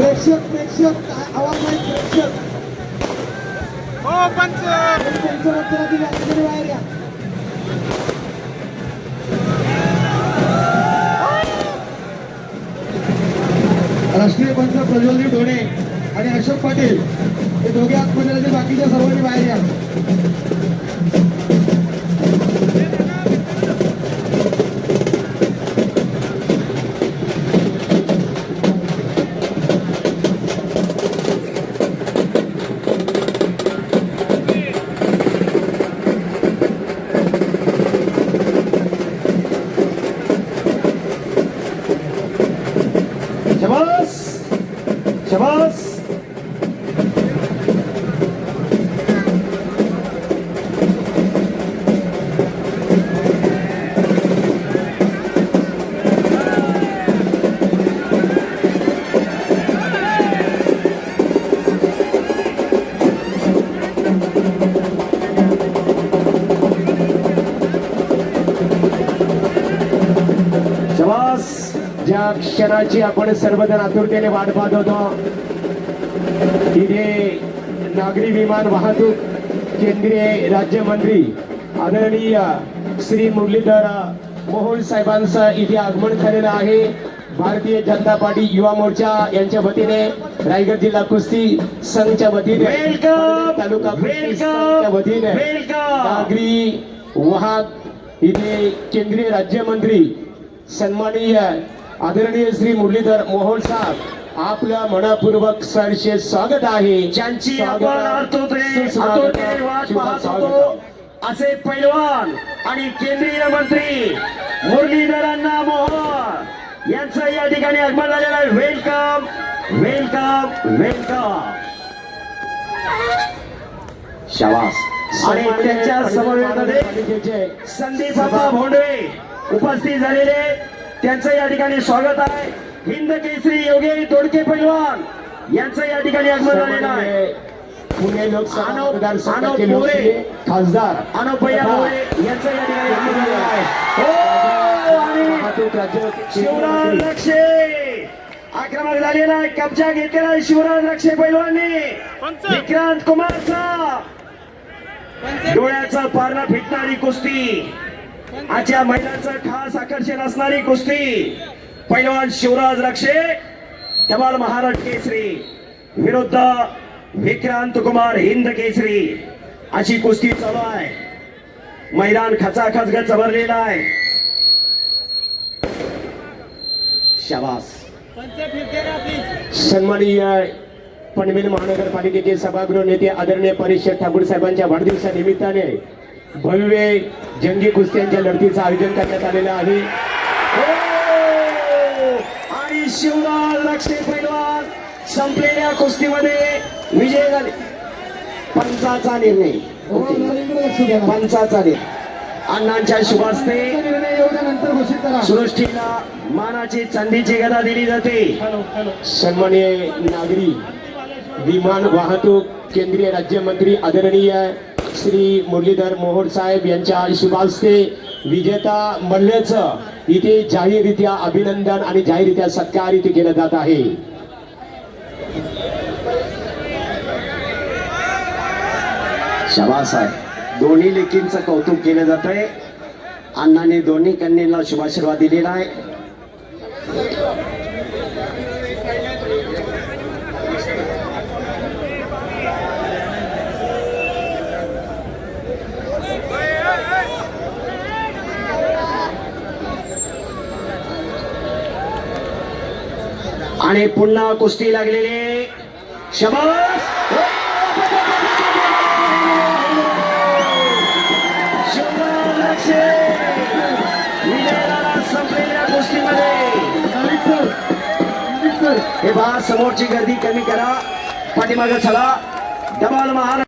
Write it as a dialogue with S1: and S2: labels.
S1: प्रेक्षक प्रेक्षक काय आवाज नाही प्रेक्षक
S2: हो पंच
S1: पंचरत्नाची व्याख्याने बाहेर या. राष्ट्रीय पंच प्रज्वलजी ढोणे आणि अशोक पाटील हे दोघे आतमध्ये राहतील, बाकीच्या सर्वांनी बाहेर या.
S3: शाबास शाबास. शाबास. ज्या क्षणाची आपण सर्वजण आतुरतेने वाट पाहत होतो, तिथे नागरी विमान वाहतूक केंद्रीय राज्यमंत्री आदरणीय श्री मुरलीधर मोहोळ साहेबांचं इथे आगमन झालेलं आहे. भारतीय जनता पार्टी युवा मोर्चा यांच्या वतीने, रायगड जिल्हा कुस्ती संघच्या वतीने, तालुका कुस्ती संघच्या वतीने नागरी वाहक इथे केंद्रीय राज्यमंत्री सन्माननीय आदरणीय श्री मुरलीधर मोहोळ साहेब आपलं मनपूर्वक सहर्ष स्वागत आहे.
S4: ज्यांची आपण आतुरतेने वाट पाहत होतो असे पैलवान आणि केंद्रीय मंत्री मुरलीधरांना मोहोळ यांचं या ठिकाणी आगमन झालेलं आहे. Welcome welcome welcome. शाबास. आणि त्यांच्या समवेतमध्ये संदीप बाबा भोंडवे उपस्थित झालेले, त्यांचं या ठिकाणी स्वागत आहे. हिंद केसरी योगेश दोडके पैलवान यांचं या ठिकाणी आगमन झालेलं आहे.
S3: पुणे लोकसभा
S4: आनव
S3: मतदारसंघाचे
S4: मोरे
S3: लोकप्रिय खासदार
S4: अनोपय्या मोरे यांचं या ठिकाणी आगमन झालेलं आहे. हो, आणि
S3: वाहतूक राज्य
S4: शिवराज रक्षे आक्रमक झालेला आहे, कब्जा घेतलेला आहे शिवराज रक्षे पैलवानने. विक्रांत कुमारचा डोळ्याचा पारणा फिटणारी कुस्ती, आजच्या महिलांचं खास आकर्षण असणारी कुस्ती. पैलवान शिवराज रक्षे धमाल महाराष्ट्र केसरी विरुद्ध विक्रांत कुमार हिंद केसरी अशी कुस्ती चालू आहे. मैदान खचाखच गच भरलेला आहे. शाबास.
S3: सन्माननीय पनवेल महानगरपालिकेचे सभागृह नेते आदरणीय परेश ठाकूर साहेबांच्या वाढदिवसा निमित्ताने भव्य जंगी कुस्त्यांच्या लढतीचं आयोजन करण्यात आलेलं आहे.
S4: आणि शिवराज रक्षे पैलवान संपलेल्या कुस्तीमध्ये विजय झाले. पंचाचा निर्णय, पंचाचा निर्णय अण्णांच्या शुभास्ते
S1: नंतर घोषित करा.
S4: सृष्टीला मानाची चांदीची गदा दिली जाते.
S3: सन्माननीय नागरी विमान वाहतूक केंद्रीय राज्यमंत्री आदरणीय श्री मुरलीधर मोहोळ साहेब यांच्या शुभास्ते विजेता मल्ल्याचं इथे जाहीररित्या अभिनंदन आणि जाहीररित्या सत्कार इथे केला जात आहे.
S4: शाबास आहे. दोन्ही लेकींचं कौतुक केलं जात आहे. अण्णांनी दोन्ही कन्येला शुभाशीर्वाद दिलेला आहे. आणि पुन्हा कुस्ती लागलेली. शाबास. शिवराज रक्षे विजयाला संपलेल्या कुस्तीमध्ये. हे बा समोरची गर्दी कमी करा, पाठीमागे चला. धमाल महाराष्ट्र.